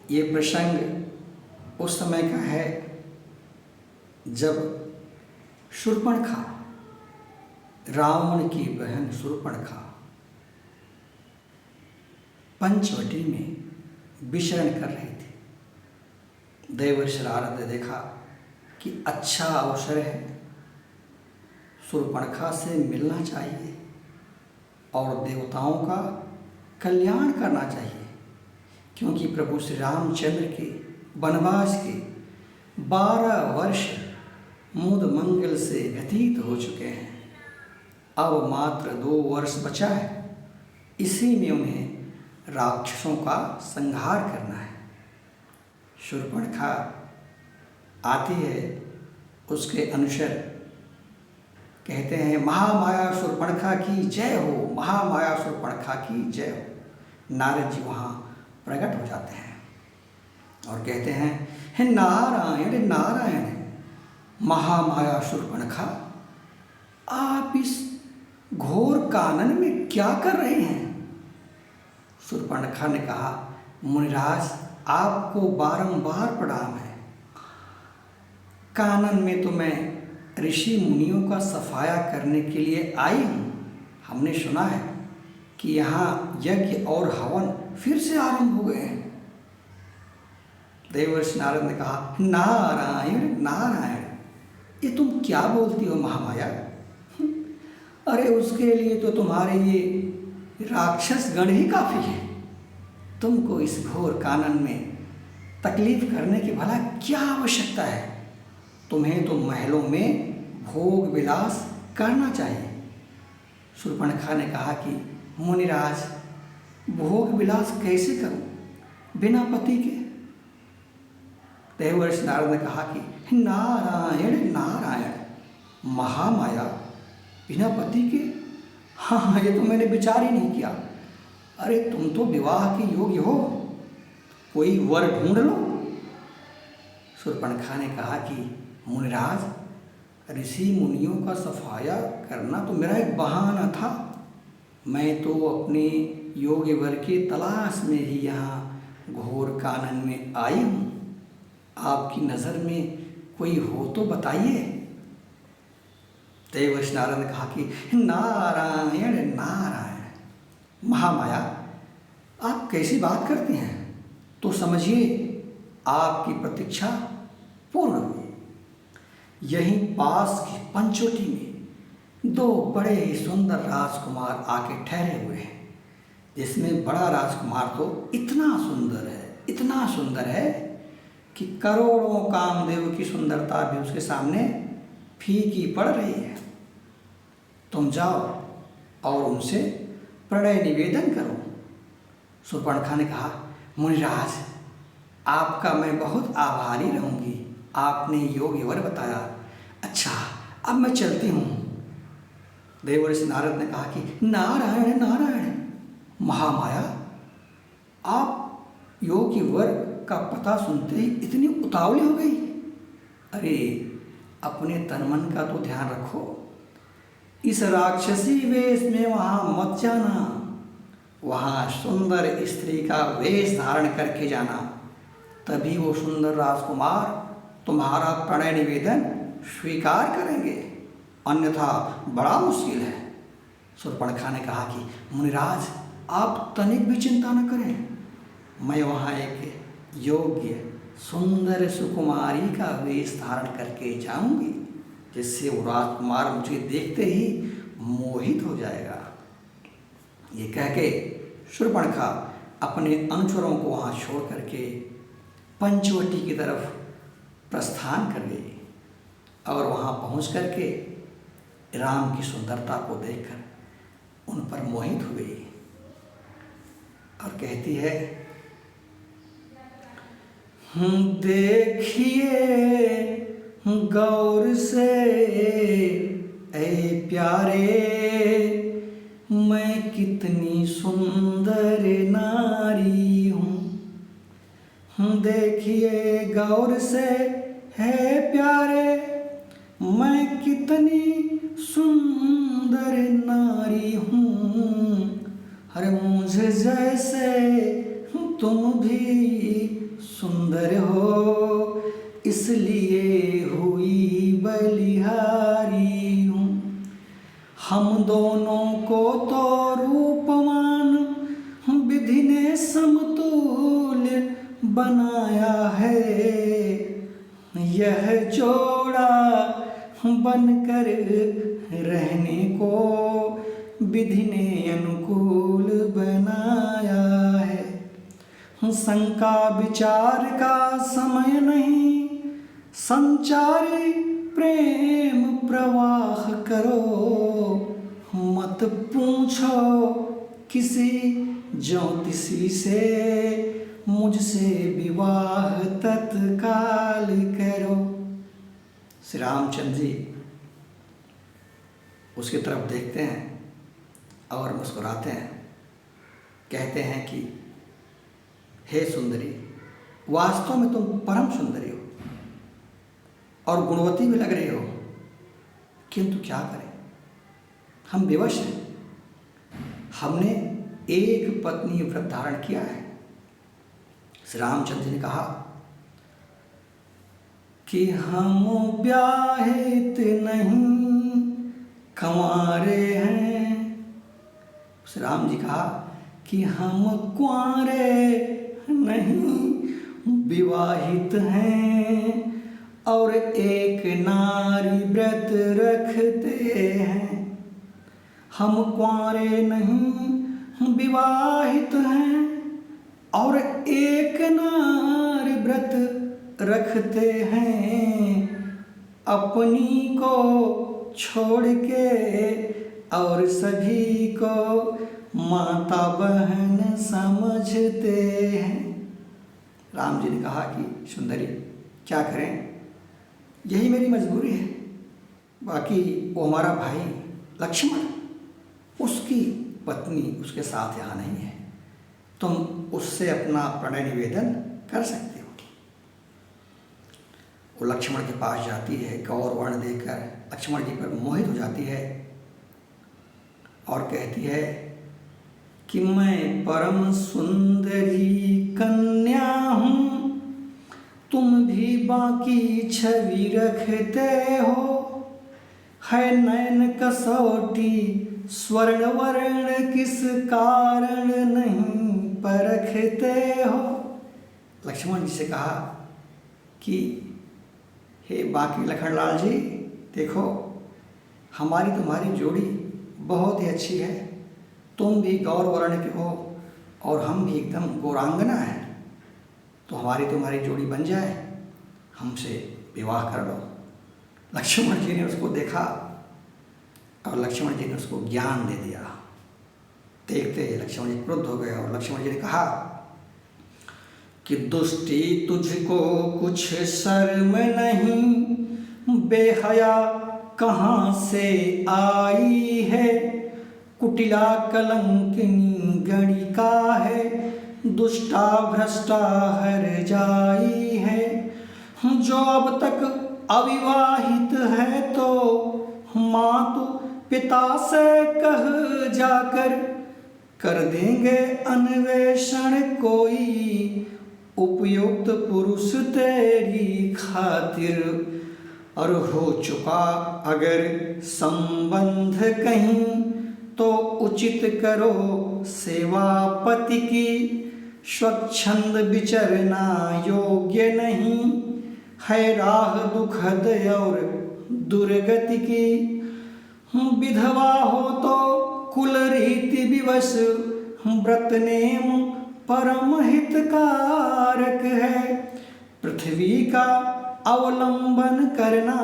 ये प्रसंग उस समय का है जब शूर्पणखा, रावण की बहन शूर्पणखा, पंचवटी में विचरण कर रही थी। देवर्षि नारद ने देखा कि अच्छा अवसर है, शूर्पणखा से मिलना चाहिए और देवताओं का कल्याण करना चाहिए, क्योंकि प्रभु श्री रामचंद्र के वनवास के 12 वर्ष मुद मंगल से व्यतीत हो चुके हैं। अब मात्र 2 वर्ष बचा है, इसी में उन्हें राक्षसों का संहार करना है। शूर्पणखा आती है, उसके अनुचर कहते हैं महामाया शूर्पणखा की जय हो, महामाया शूर्पणखा की जय हो। नारद जी वहाँ प्रकट हो जाते हैं और कहते हैं हे नारायण नारायण, महामाया शूर्पणखा आप इस घोर कानन में क्या कर रहे हैं? शूर्पणखा ने कहा मुनिराज आपको बारंबार प्रणाम है। कानन में तो मैं ऋषि मुनियों का सफाया करने के लिए आई हूँ। हमने सुना है कि यहाँ यज्ञ और हवन फिर से आरंभ हो गए हैं। देवर्षि नारद ने कहा नारायण नारायण, ये तुम क्या बोलती हो महामाया? अरे उसके लिए तो तुम्हारे ये राक्षस गण ही काफी है। तुमको इस घोर कानन में तकलीफ करने की भला क्या आवश्यकता है? तुम्हें तो महलों में भोग विलास करना चाहिए। शूर्पणखा ने कहा कि मुनिराज भोग विलास कैसे करूं बिना पति के? देवर्षि नारद ने कहा कि नारायण नारायण, महामाया बिना पति के? हाँ, ये तो मैंने विचार ही नहीं किया। अरे तुम तो विवाह के योग्य हो, कोई वर ढूंढ लो। शूर्पणखा ने कहा कि मुनिराज ऋषि मुनियों का सफाया करना तो मेरा एक बहाना था। मैं तो अपने योग्य वर के तलाश में ही यहाँ घोर कानन में आई हूँ। आपकी नज़र में कोई हो तो बताइए। देवर्षि नारद ने कहा कि नारायण नारायण, महामाया आप कैसी बात करते हैं? तो समझिए आपकी प्रतीक्षा पूर्ण हुई। यहीं पास की पंचवटी में 2 बड़े ही सुंदर राजकुमार आके ठहरे हुए हैं, जिसमें बड़ा राजकुमार तो इतना सुंदर है कि करोड़ों कामदेव की सुंदरता भी उसके सामने फीकी पड़ रही है। तुम जाओ और उनसे प्रणय निवेदन करो। शूर्पणखा ने कहा मुनिराज आपका मैं बहुत आभारी रहूंगी, आपने योग्य वर बताया। अच्छा अब मैं चलती हूँ। देवर्षि नारद ने कहा कि नारायण नारायण, महामाया आप योग्य वर का पता सुनते ही इतनी उतावली हो गई? अरे अपने तन मन का तो ध्यान रखो। इस राक्षसी वेश में वहाँ मत जाना, वहाँ सुंदर स्त्री का वेश धारण करके जाना, तभी वो सुंदर राजकुमार तुम्हारा प्रणय निवेदन स्वीकार करेंगे, अन्यथा बड़ा मुश्किल है। शूर्पणखा ने कहा कि मुनिराज आप तनिक भी चिंता न करें, मैं वहाँ एक योग्य सुंदर सुकुमारी का वेश धारण करके जाऊंगी, जिससे वो राजकुमार मुझे देखते ही मोहित हो जाएगा। ये कह के शूर्पणखा अपने अनुचरों को वहाँ छोड़ करके पंचवटी की तरफ प्रस्थान कर गई और वहाँ पहुँच करके राम की सुंदरता को देखकर उन पर मोहित हो गई और कहती है देखिए गौर से ऐ प्यारे, मैं कितनी सुंदर नारी हूँ। देखिए गौर से है प्यारे, मैं कितनी सुंदर नारी हूँ। अरे मुझे जैसे तुम भी सुंदर हो, इसलिए हुई बलिहारी हूँ। हम दोनों को तो रूपवान विधि ने समतुल्य बनाया है। यह जोड़ा बनकर रहने को विधि ने अनुकूल बनाया है। शंका विचार का समय नहीं, संचारी प्रेम प्रवाह करो। मत पूछो किसी ज्योतिषी से, मुझसे विवाह तत्काल करो। श्री रामचंद्र जी उसकी तरफ देखते हैं और मुस्कुराते हैं, कहते हैं कि हे सुंदरी, वास्तव में तुम परम सुंदरी हो और गुणवती भी लग रही हो, किंतु क्या करें, हम विवश हैं। हमने एक पत्नी व्रत धारण किया है। श्री रामचंद्र जी ने कहा कि हम ब्याहित नहीं, कंवारे हैं। श्री राम जी कहा कि हम कुंवारे नहीं, विवाहित हैं और एक नारी व्रत रखते हैं। हम कुंवारे नहीं, विवाहित हैं और एक नारी व्रत रखते हैं। अपनी को छोड़ के और सभी को माता बहन समझते हैं। राम जी ने कहा कि सुंदरी, क्या करें, यही मेरी मजबूरी है। बाकी वो हमारा भाई लक्ष्मण, उसकी पत्नी उसके साथ यहाँ नहीं है, तुम उससे अपना प्रणय निवेदन कर सकते हो। वो लक्ष्मण के पास जाती है, गौर वर्ण देकर लक्ष्मण जी पर मोहित हो जाती है और कहती है कि मैं परम सुंदरी कन्या हूँ, तुम भी बाकी छवि रखते हो। है नयन कसौटी स्वर्ण वर्ण, किस कारण नहीं परखते हो। लक्ष्मण जी से कहा कि हे बाकी लखनलाल जी, देखो हमारी तुम्हारी जोड़ी बहुत ही अच्छी है। तुम भी गौर वर्ण के हो और हम भी एकदम गौरांगना हैं, तो हमारी तुम्हारी जोड़ी बन जाए, हमसे विवाह कर लो। लक्ष्मण जी ने उसको देखा और लक्ष्मण जी ने उसको ज्ञान दे दिया। देखते ही लक्ष्मण जी क्रुद्ध हो गए और लक्ष्मण जी ने कहा कि दुष्टि तुझको कुछ शर्म नहीं, बेहया कहाँ से आई है। कुटिला कलंकिनी गणिका है, दुष्टा भ्रष्टा हर जाई है। जो अब तक अविवाहित है तो मातु पिता से कह जाकर, कर देंगे अन्वेषण कोई उपयुक्त पुरुष तेरी खातिर। और हो चुका अगर संबंध कहीं, तो उचित करो सेवापति की। स्वच्छंद विचरना योग्य नहीं, है राह दुखद और दुर्गति की। विधवा हो तो कुल रीति विवश, व्रत नेम परम हितकारक है। पृथ्वी का अवलंबन करना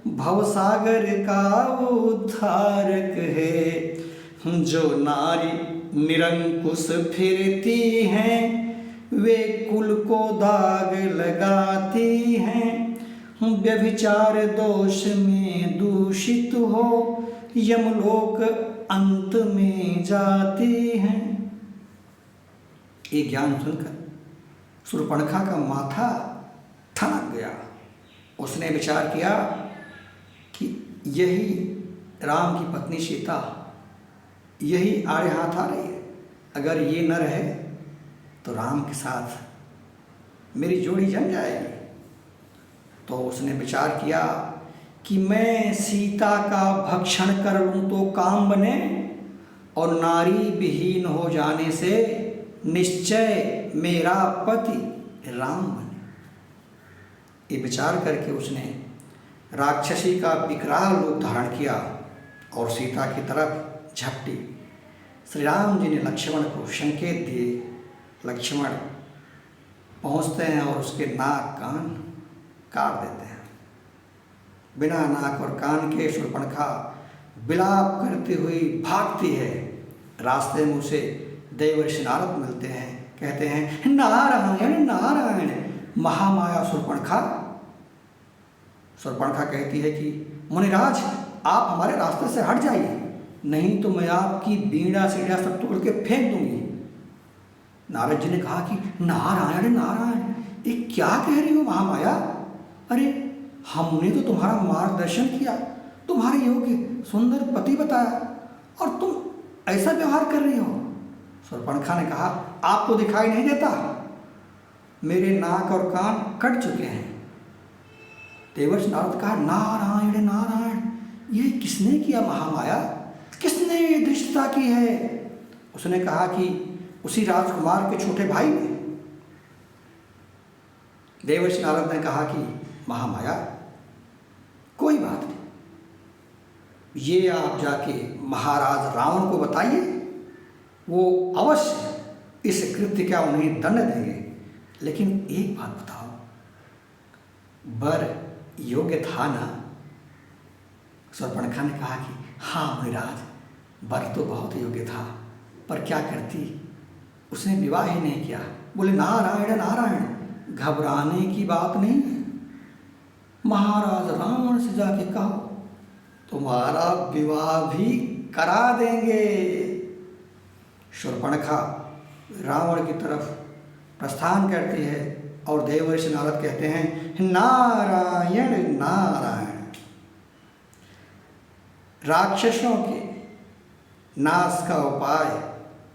भवसागर का उद्धारक है। जो नारी निरंकुश फिरती हैं, वे कुल को दाग लगाती हैं। व्यभिचार दोष में दूषित हो, यमलोक अंत में जाती हैं। ये ज्ञान सुनकर शूर्पणखा का माथा ठनक गया। उसने विचार किया कि यही राम की पत्नी सीता, यही आड़े हाथ आ रही है। अगर ये न रहे तो राम के साथ मेरी जोड़ी जम जाएगी। तो उसने विचार किया कि मैं सीता का भक्षण कर लूँ तो काम बने, और नारी विहीन हो जाने से निश्चय मेरा पति राम बने। ये विचार करके उसने राक्षसी का विकराल रूप धारण किया और सीता की तरफ झपटी। श्री राम जी ने लक्ष्मण को संकेत दिए। लक्ष्मण पहुंचते हैं और उसके नाक कान काट देते हैं। बिना नाक और कान के शूर्पणखा विलाप करती हुई भागती है। रास्ते में उसे देवर्षि नारद मिलते हैं, कहते हैं नारायण नारायण। महामाया शूर्पणखा कहती है कि मुनिराज आप हमारे रास्ते से हट जाइए, नहीं तो मैं आपकी बीड़ा सीढ़ा सब तोड़ के फेंक दूंगी। नारद जी ने कहा कि नारायण नारायण, ये क्या कह रही हो महामाया? अरे हमने तो तुम्हारा मार्गदर्शन किया, तुम्हारे योग्य सुंदर पति बताया, और तुम ऐसा व्यवहार कर रही हो। शूर्पणखा ने कहा आपको दिखाई नहीं देता, मेरे नाक और कान कट चुके हैं। देवर्षि नारद कहा नारायण नारायण, ये किसने किया महामाया? किसने ये धृष्टता की है? उसने कहा कि उसी राजकुमार के छोटे भाई ने। देवर्षि नारद ने कहा कि महामाया कोई बात नहीं, ये आप जाके महाराज रावण को बताइए, वो अवश्य इस कृत्य का उन्हें दंड देंगे। लेकिन एक बात बताओ, वर योग्य था ना? शूर्पणखा ने कहा कि हाँ मुनिराज, वर तो बहुत योग्य था, पर क्या करती, उसने विवाह ही नहीं किया। बोले नारायण नारायण, घबराने की बात नहीं है, महाराज रावण से जाके कहो तुम्हारा विवाह भी करा देंगे। शूर्पणखा रावण की तरफ प्रस्थान करती है और देवर्षि नारद कहते हैं नारायण नारायण। राक्षसों के नाश का उपाय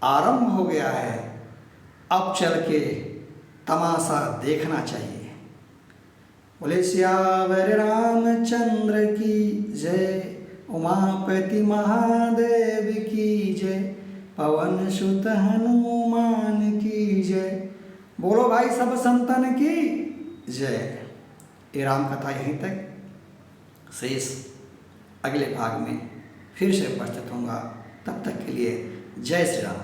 आरंभ हो गया है, अब चल के तमाशा देखना चाहिए। बोले सियावर रामचंद्र की जय, उमापति महादेव की जय, पवन सुत हनुमान की जय, बोलो भाई सब संतन की जय। ये राम कथा यहीं तक, शेष अगले भाग में फिर से उपस्थित होऊंगा। तब तक के लिए जय श्री राम।